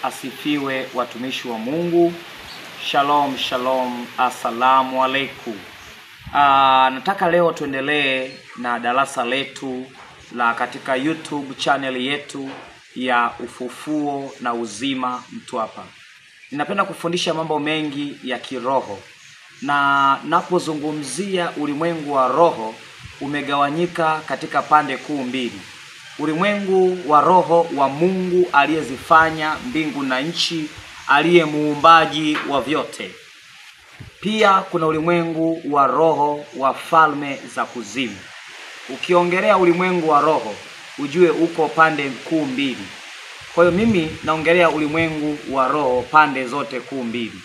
Asifiwe watumishi wa Mungu. Shalom, shalom, assalamu alaikum. Nataka leo tuendelee na darasa letu la katika YouTube channel yetu ya Ufufuo na Uzima Mtwapa. Ninapenda kufundisha mambo mengi ya kiroho, na napozungumzia ulimwengu wa roho umegawanyika katika pande kuu mbili. Ulimwengu wa roho wa Mungu aliyezifanya mbingu na nchi, aliye muumbaji wa vyote. Pia kuna ulimwengu wa roho wa falme za kuzimu. Ukiongelea ulimwengu wa roho, ujue uko pande kuu mbili. Kwa hiyo mimi naongelea ulimwengu wa roho pande zote kuu mbili.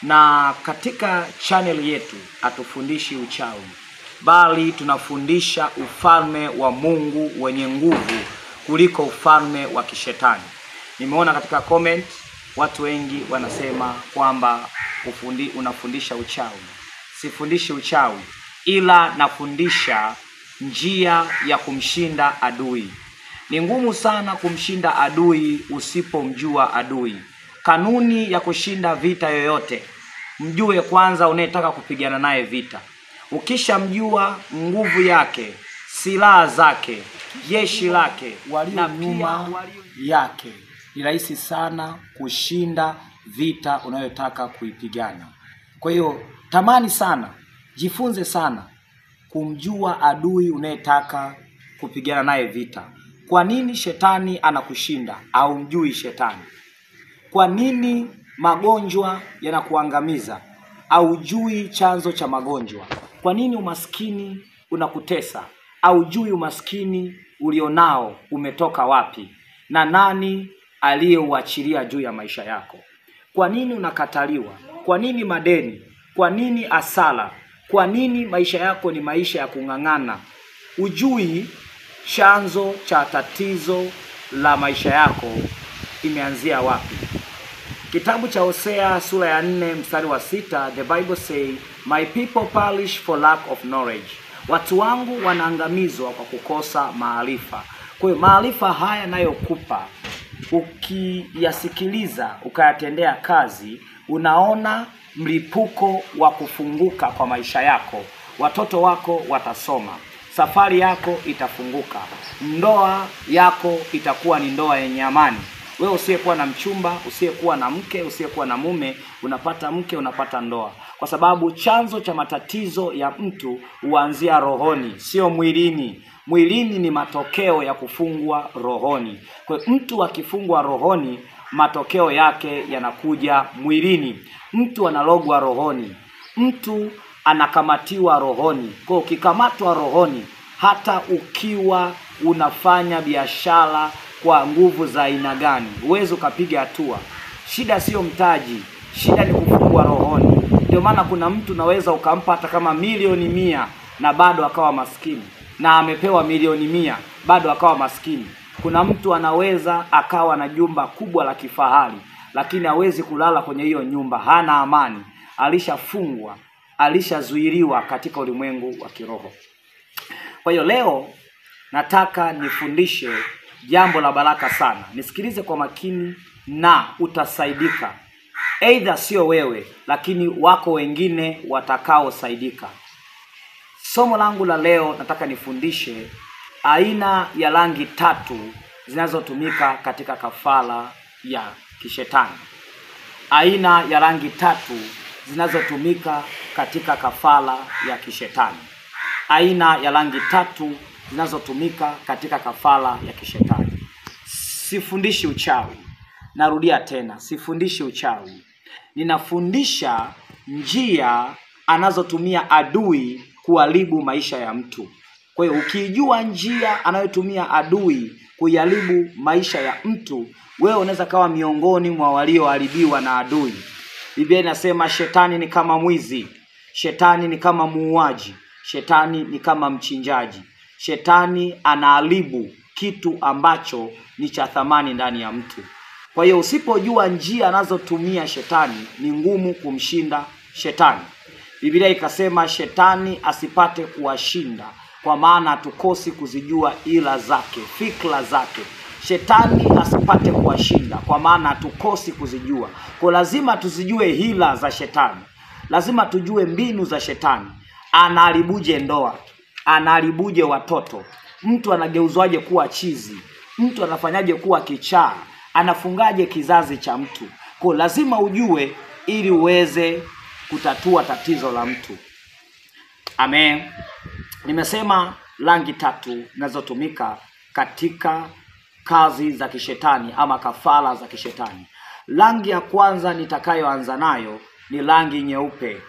Na katika channel yetu hatufundishi uchawi, bali tunafundisha ufalme wa Mungu wenye nguvu kuliko ufalme wa kishetani. Nimeona katika comment watu wengi wanasema kwamba unafundisha uchawi. Sifundishi uchawi, ila nafundisha njia ya kumshinda adui. Ni ngumu sana kumshinda adui usipomjua adui. Kanuni ya kushinda vita yoyote, mjue kwanza unayetaka kupigana naye vita. Ukishamjua nguvu yake, silaha zake, jeshi lake na nyuma yake, ni rahisi sana kushinda vita unayotaka kuipigana. Kwa hiyo tamani sana, jifunze sana kumjua adui unayetaka kupigana naye vita. Kwa nini shetani anakushinda au mjui shetani? Kwa nini magonjwa yanakuangamiza au jui chanzo cha magonjwa? Kwa nini umaskini unakutesa au jui umaskini ulionao umetoka wapi na nani aliyeuachilia juu ya maisha yako? Kwa nini unakataliwa? Kwa nini madeni? Kwa nini asala? Kwa nini maisha yako ni maisha ya kung'ang'ana? Ujui chanzo cha tatizo la maisha yako imeanzia wapi? Kitabu cha Hosea sura ya 4 mstari wa 6, the Bible say, my people perish for lack of knowledge. Watu wangu wanaangamizwa kwa kukosa maarifa. Kwa hiyo maarifa haya nayokupa, ukiyasikiliza ukayatendea kazi, unaona mlipuko wa kufunguka kwa maisha yako. Watoto wako watasoma, safari yako itafunguka, ndoa yako itakuwa ni ndoa yenye amani. Wewe usiyekuwa na mchumba, usiyekuwa na mke, usiyekuwa na mume, unapata mke, unapata ndoa. Kwa sababu chanzo cha matatizo ya mtu huanzia rohoni, sio mwilini. Mwilini ni matokeo ya kufungwa rohoni. Kwa hiyo mtu akifungwa rohoni, matokeo yake yanakuja mwilini. Mtu analogwa rohoni, mtu anakamatiwa rohoni. Kwa hiyo ukikamatwa rohoni, hata ukiwa unafanya biashara kwa nguvu za aina gani, uwezo ukapiga hatua. Shida sio mtaji, shida ni kufungwa rohoni. Ndio maana kuna mtu naweza ukampa hata kama milioni 100 na bado akawa maskini, na amepewa milioni 100 bado akawa maskini. Kuna mtu anaweza akawa na jumba kubwa la kifahari, lakini hawezi kulala kwenye hiyo nyumba, hana amani, alishafungwa, alishazuiliwa katika ulimwengu wa kiroho. Kwa hiyo leo nataka nifundishe jambo la baraka sana. Nisikilize kwa makini na utasaidika. Aidha sio wewe, lakini wako wengine watakaosaidika. Somo langu la leo nataka nifundishe aina ya rangi 3 zinazotumika katika kafara ya kishetani. Aina ya rangi 3 zinazotumika katika kafara ya kishetani. Aina ya rangi 3 zinazotumika katika kafara ya kishetani. Sifundishi uchawi. Narudia tena, sifundishi uchawi. Ninafundisha njia anazotumia adui kuharibu maisha ya mtu. Kwa hiyo ukijua njia anayotumia adui kuharibu maisha ya mtu, wewe unaweza kawa miongoni mwa walioharibiwa na adui. Biblia inasema shetani ni kama mwizi, shetani ni kama muuaji, shetani ni kama mchinjaji. Shetani anaharibu kitu ambacho ni cha thamani ndani ya mtu. Kwa hiyo usipojua njia anazotumia shetani, ni ngumu kumshinda shetani. Biblia ikasema shetani asipate kuwashinda, kwa maana hatukosi kuzijua ila zake, fikra zake. shetani asipate kuwashinda, kwa maana tukosi kuzijua. Kwa lazima tuzijue hila za shetani, lazima tujue mbinu za shetani. Anaharibuje ndoa, anaharibuje watoto, mtu anageuzwaje kuwa chizi, mtu anafanyaje kuwa kichaa, anafungaje kizazi cha mtu. Kwa lazima ujue ili uweze kutatua tatizo la mtu. Amen. Nimesema rangi 3 zinazotumika katika kazi za kishetani ama kafara za kishetani. Rangi ya kwanza nitakayoanza nayo ni rangi nyeupe,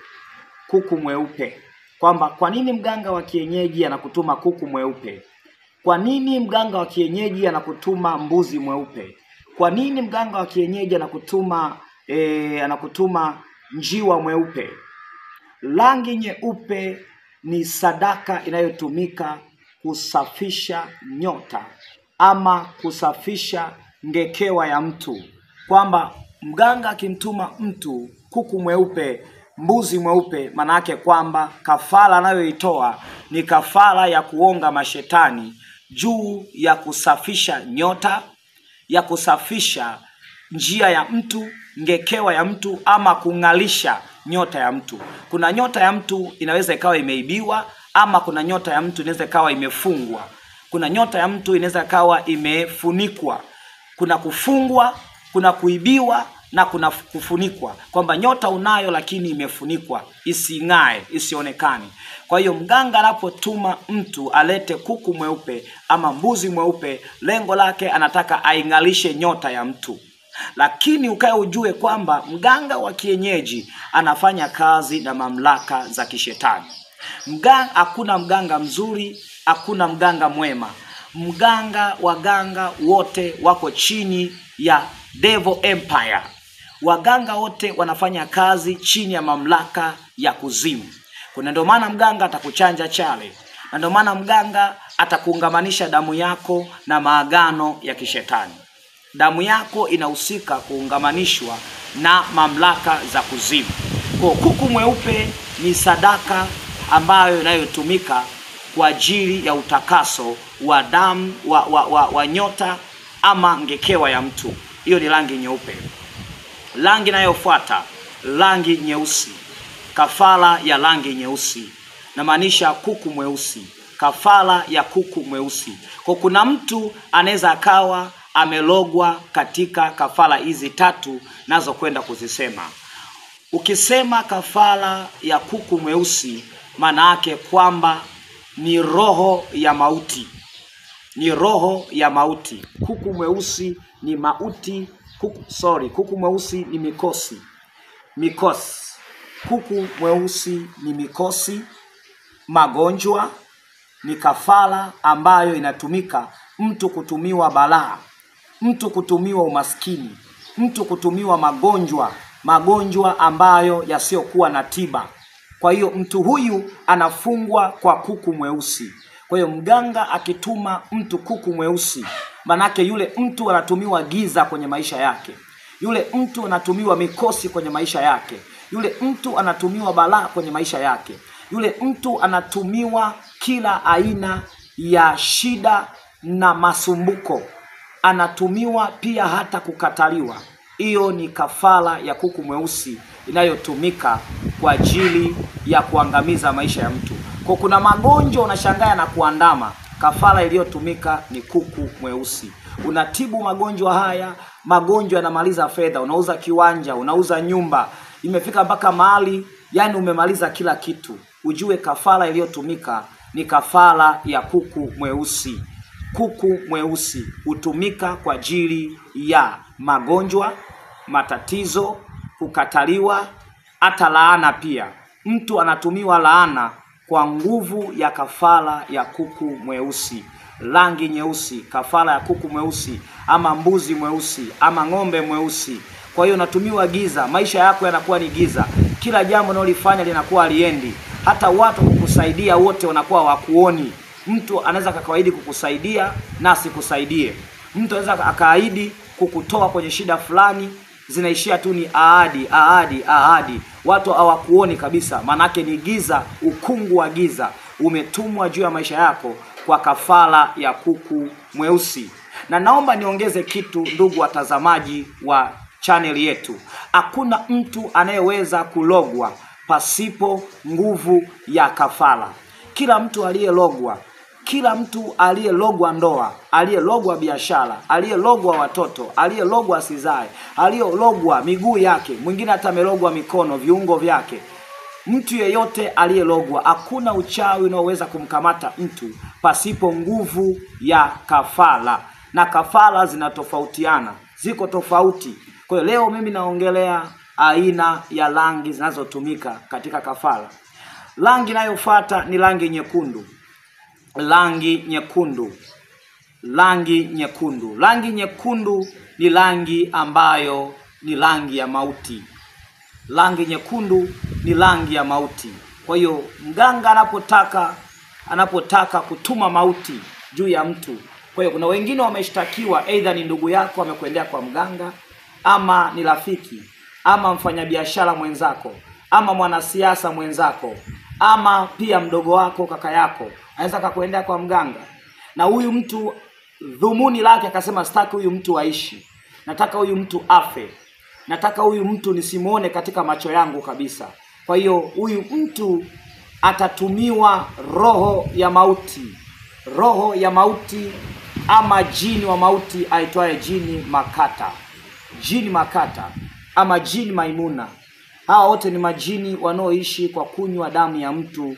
kuku mweupe. Kwamba kwa nini mganga wa kienyeji anakutuma kuku mweupe? Kwa nini mganga wa kienyeji anakutuma mbuzi mweupe? Kwa nini mganga wa kienyeji anakutuma njiwa mweupe? Rangi nyeupe ni sadaka inayotumika kusafisha nyota ama kusafisha ngekewa ya mtu. Kwamba mganga akimtuma mtu kuku mweupe, mbuzi mweupe, maana yake kwamba kafara anayoitoa ni kafara ya kuonga mashetani juu ya kusafisha nyota, ya kusafisha njia ya mtu, ngekewa ya mtu, ama kung'alisha nyota ya mtu. Kuna nyota ya mtu inaweza ikawa imeibiwa, ama kuna nyota ya mtu inaweza ikawa imefungwa. Kuna nyota ya mtu inaweza ikawa imefunikwa. Kuna kufungwa, kuna kuibiwa na kuna kufunikwa. Kwamba nyota unayo lakini imefunikwa, ising'ae, isionekane. Kwa hiyo mganga anapotuma mtu alete kuku mweupe ama mbuzi mweupe, lengo lake anataka aing'alishe nyota ya mtu. Lakini ukae ujue kwamba mganga wa kienyeji anafanya kazi na mamlaka za kishetani. Hakuna mganga mzuri, hakuna mganga mwema. Waganga wote wako chini ya Devil Empire. Waganga wote wanafanya kazi chini ya mamlaka ya kuzimu. Kuna ndio maana mganga atakuchanja chale. Na ndio maana mganga atakuungamanisha damu yako na maagano ya kishetani. Damu yako inahusika kuungamanishwa na mamlaka za kuzimu. Kwa kuku mweupe ni sadaka ambayo inayotumika kwa ajili ya utakaso wa damu wa nyota ama ngekewa ya mtu. Hiyo ni rangi nyeupe. Rangi inayofuata, rangi nyeusi. Kafara ya rangi nyeusi. Namaanisha kuku mweusi. Kafara ya kuku mweusi. Kwa kuna mtu anaweza akawa amelogwa katika kafara hizi 3 nazo kwenda kuzisema. Ukisema kafara ya kuku mweusi, maana yake kwamba ni roho ya mauti. Ni roho ya mauti. Kuku mweusi ni mauti. Kuku mweusi ni mikosi. Kuku mweusi ni mikosi, magonjwa. Ni kafara ambayo inatumika mtu kutumiwa balaa, mtu kutumiwa umaskini, mtu kutumiwa magonjwa ambayo yasiokuwa na tiba. Kwa hiyo mtu huyu anafungwa kwa kuku mweusi. Kwa hiyo mganga akituma mtu kuku mweusi, manake yule mtu anatumiwa giza kwenye maisha yake. Yule mtu anatumiwa mikosi kwenye maisha yake. Yule mtu anatumiwa balaa kwenye maisha yake. Yule mtu anatumiwa kila aina ya shida na masumbuko. Anatumiwa pia hata kukataliwa. Hiyo ni kafara ya kuku mweusi inayotumika kwa ajili ya kuangamiza maisha ya mtu. Kwa kuna magonjwa unashangaa na kuandama, kafara iliyotumika ni kuku mweusi. Unatibu magonjwa haya, magonjwa yanamaliza fedha, unauza kiwanja, unauza nyumba, imefika mpaka mahali yani umemaliza kila kitu. Ujue kafara iliyotumika ni kafara ya kuku mweusi. Kuku mweusi hutumika kwa ajili ya magonjwa, matatizo, kukataliwa, hata laana pia. Mtu anatumiwa laana kwa nguvu ya kafara ya kuku mweusi. Rangi nyeusi, kafara ya kuku mweusi ama mbuzi mweusi ama ng'ombe mweusi. Kwa hiyo unatumiwa giza, maisha yako yanakuwa ni giza. Kila jambo unalofanya linakuwa liendi. Hata watu kukusaidia wote wanakuwa wakuoni. Mtu anaweza kakawaidi kukusaidia na asikusaidie. Mtu anaweza akaahidi kukutoa kwenye shida fulani, zinaishia tu ni ahadi. Watu hawakuoni kabisa, manake ni giza, ukungu wa giza umetumwa juu ya maisha yako kwa kafara ya kuku mweusi. Na naomba niongeze kitu, ndugu watazamaji wa channel yetu. Hakuna mtu anayeweza kulogwa pasipo nguvu ya kafara. Kila mtu aliyelogwa, kila mtu aliyelogwa ndoa, aliyelogwa biashara, aliyelogwa watoto, aliyelogwa asizae, aliyelogwa miguu yake, mwingine hata amelogwa mikono, viungo vyake. Mtu yeyote aliyelogwa, hakuna uchawi unaoweza kumkamata mtu pasipo nguvu ya kafara. Na kafara zinatofautiana, ziko tofauti. Kwa hiyo leo mimi naongelea aina ya rangi zinazotumika katika kafara. Rangi inayofuata ni rangi nyekundu. Rangi nyekundu. Rangi nyekundu. Rangi nyekundu ni rangi ambayo ni rangi ya mauti. Rangi nyekundu ni rangi ya mauti. Kwa hiyo mganga anapotaka kutuma mauti juu ya mtu. Kwa hiyo kuna wengine wameshtakiwa, aidha ni ndugu yako amekwendea kwa mganga, ama ni rafiki, ama mfanyabiashara mwenzako, ama mwanasiasa mwenzako, ama pia mdogo wako, kaka yako anaweza kakwendea kwa mganga. Na huyu mtu dhumuni lake akasema, sitaki huyu mtu aishi, nataka huyu mtu afe, nataka huyu mtu nisimuone katika macho yangu kabisa. Kwa hiyo huyu mtu atatumiwa roho ya mauti. Roho ya mauti ama jini wa mauti aitwaye jini makata. Jini makata ama jini maimuna. Hawa wote ni majini wanaoishi kwa kunywa damu ya mtu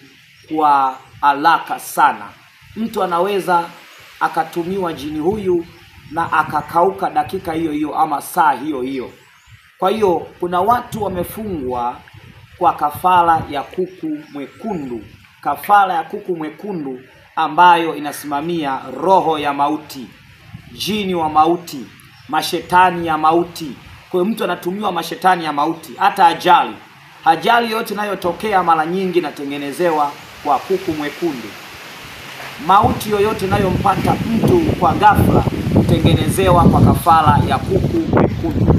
kwa haraka sana. Mtu anaweza akatumiwa jini huyu na akakauka dakika hiyo hiyo ama saa hiyo hiyo. Kwa hiyo kuna watu wamefungwa kwa kafara ya kuku mwekundu. Kafara ya kuku mwekundu ambayo inasimamia roho ya mauti, jini wa mauti, mashetani ya mauti. Kwa hiyo mtu anatumiwa mashetani ya mauti. Hata ajali yote inayotokea mara nyingi inatengenezewa kwa kuku mwekundu. Mauti yoyote inayompata mtu kwa ghafla hutengenezewa kwa kafara ya kuku mwekundu.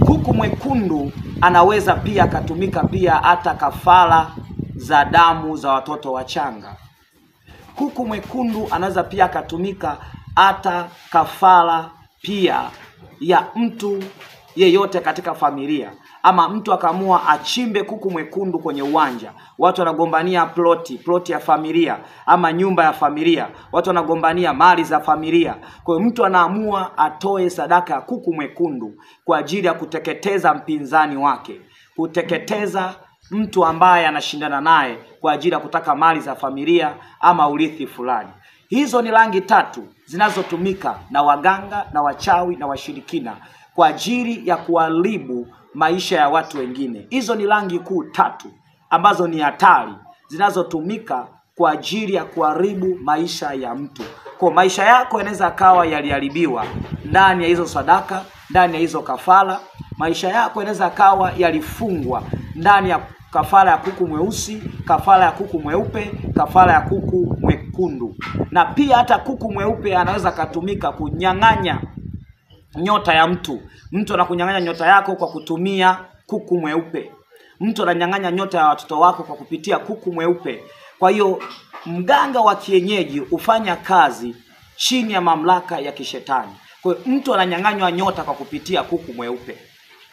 Kuku mwekundu anaweza pia akatumika pia hata kafara za damu za watoto wachanga. Kuku mwekundu anaweza pia akatumika hata kafara pia ya mtu yeyote katika familia. Ama mtu akamua achimbe kuku mwekundu kwenye uwanja. Watu wanagombania ploti ya familia ama nyumba ya familia. Watu wanagombania mali za familia. Kwa hiyo mtu anaamua atoe sadaka ya kuku mwekundu kwa ajili ya kuteketeza mpinzani wake. Kuteketeza mtu ambaye anashindana naye kwa ajili ya kutaka mali za familia ama urithi fulani. Hizo ni rangi tatu zinazotumika na waganga na wachawi na washirikina kwa ajili ya kuharibu maisha ya watu wengine. Hizo ni rangi kuu tatu ambazo ni hatari, zinazotumika kwa ajili ya kuharibu maisha ya mtu. Kwa maisha yako yanaweza kawa yaliharibiwa ndani ya hizo sadaka, ndani ya hizo kafara. Maisha yako yanaweza kawa yalifungwa ndani ya kafara ya kuku mweusi, kafara ya kuku mweupe, kafara ya kuku mwekundu. Na pia hata kuku mweupe anaweza katumika kunyang'anya nyota ya mtu. Mtu anakunyang'anya nyota yako kwa kutumia kuku mweupe. Mtu ananyang'anya nyota ya watoto wako kwa kupitia kuku mweupe. Kwa hiyo mganga wa kienyeji hufanya kazi chini ya mamlaka ya kishetani. Kwa hiyo mtu ananyang'anywa nyota kwa kupitia kuku mweupe.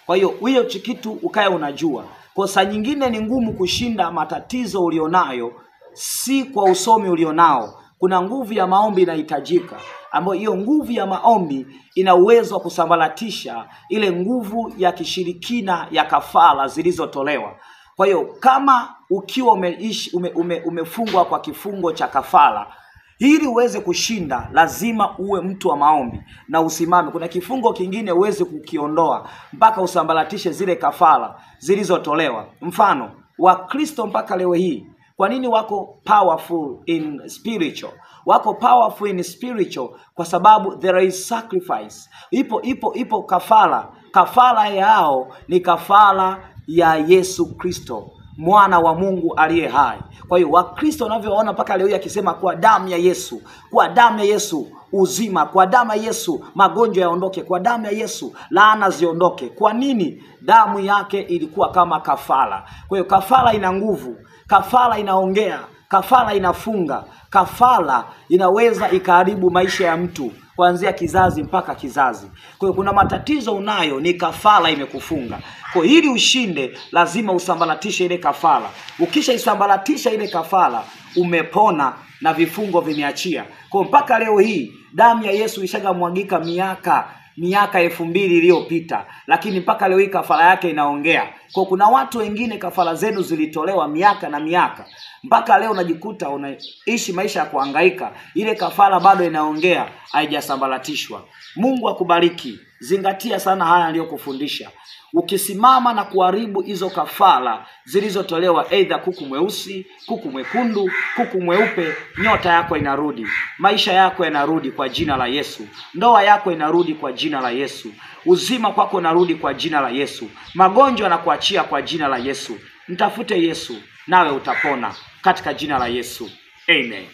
Kwa hiyo hiyo kitu ukae unajua. Kwa saa nyingine ni ngumu kushinda matatizo ulionayo, si kwa usomi ulionao. Kuna nguvu ya maombi inahitajika, ambayo hiyo nguvu ya maombi ina uwezo wa kusambaratisha ile nguvu ya kishirikina ya kafara zilizotolewa. Kwa hiyo kama ukiwa umefungwa kwa kifungo cha kafara, ili uweze kushinda lazima uwe mtu wa maombi na usimame. Kuna kifungo kingine uweze kukiondoa mpaka usambaratishe zile kafara zilizotolewa. Mfano, Wakristo mpaka leo hii, kwa nini wako powerful in spiritual? Wako powerful in spiritual kwa sababu there is sacrifice. Ipo kafara. Kafara yao ni kafara ya Yesu Kristo, mwana wa Mungu aliye hai. Kwa hiyo Wakristo wanavyoona mpaka leo akisema kwa damu ya Yesu, kwa damu ya Yesu uzima, kwa damu ya Yesu magonjwa yaondoke, kwa damu ya Yesu laana ziondoke. Kwa nini? Damu yake ilikuwa kama kafara. Kwa hiyo kafara ina nguvu, kafara inaongea, Kafara inafunga. Kafara inaweza ikaharibu maisha ya mtu kuanzia kizazi mpaka kizazi. Kwa hiyo kuna matatizo unayo, ni kafara imekufunga. Kwa hiyo ili ushinde lazima usambaratishe ile kafara. Ukisha isambaratisha ile kafara, umepona na vifungo vimeachia. Kwa mpaka leo hii damu ya Yesu ishagamwagika miaka 2000 iliyopita, lakini mpaka leo hii kafara yake inaongea. Kwa kuna watu wengine kafara zenu zilitolewa miaka na miaka, mpaka leo unajikuta unaishi maisha ya kuhangaika, ile kafara bado inaongea, haijasambaratishwa. Mungu akubariki. Zingatia sana haya niliyokufundisha. Ukisimama na kuharibu hizo kafara zilizotolewa, aidha kuku mweusi, kuku mwekundu, kuku mweupe, nyota yako inarudi, maisha yako yanarudi kwa jina la Yesu, ndoa yako inarudi kwa jina la Yesu, uzima kwako unarudi kwa jina la Yesu, magonjwa yanakuachia kwa jina la Yesu. Mtafute Yesu nawe utapona katika jina la Yesu. Amen.